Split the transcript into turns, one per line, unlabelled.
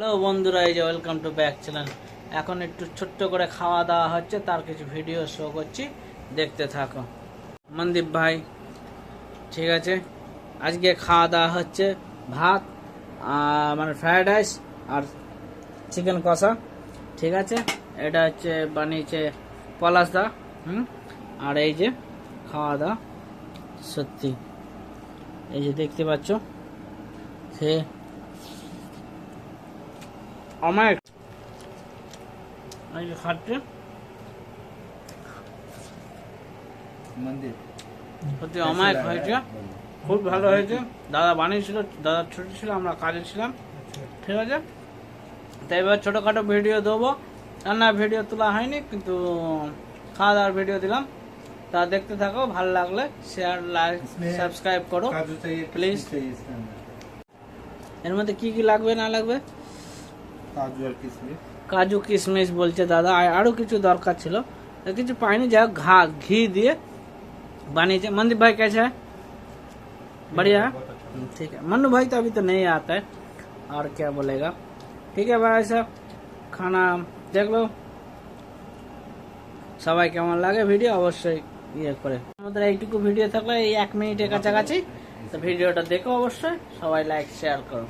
Hello বন্ধুরা, এই যে ওয়েলকাম টু ব্যাক চ্যানেল। এখন একটু ছোট্ট করে খাওয়া দাওয়া হচ্ছে, তার কিছু ভিডিও শো করছি, দেখতে থাকো। মনদীপ ভাই, ঠিক আছে। আজকে খাওয়া দাওয়া হচ্ছে ভাত, মানে ফ্রায়েড রাইস আর চিকেন কষা, ঠিক আছে। এটা হচ্ছে বানিয়েছে পলাশদা। আর এই যে খাওয়া দাওয়া, সত্যি এই যে দেখতে পাচ্ছ, সে অনেক খাচ্ছে, সত্যি অমায়িক হয়েছে, খুব ভালো হয়েছে। দাদা বানিয়েছিল, দাদা ছোট ছিল, আমরা কাজে ছিলাম, ঠিক আছে। তাই এবার ছোটোখাটো ভিডিও দেবো, রান্নার ভিডিও তোলা হয়নি, কিন্তু খাওয়া দাওয়ার ভিডিও দিলাম। তা দেখতে থাকো, ভালো লাগলে শেয়ার, লাইক, সাবস্ক্রাইব করো প্লিজ। এর মধ্যে কি কি লাগবে না লাগবে? কাজু কিশমিশ বলছে দাদা, আরো কিছু দরকার ছিল, কিছু পাইনি। যাই হোক, ঘি দিয়ে বানিয়েছে। मनदीप भाई कैसा है? बढ़िया, ठीक है। मन्नू भाई तो अभी तो नहीं आता है, और क्या बोलेगा। ठीक है भाई साहब, खाना देख लो, সবাই কেমন লাগে ভিডিও অবশ্যই ইয়ে করে। আমাদের এইটুকু ভিডিও থাকলে এই 1 মিনিটের কাছাকাছি, তো ভিডিওটা দেখো অবশ্যই, সবাই লাইক শেয়ার করো।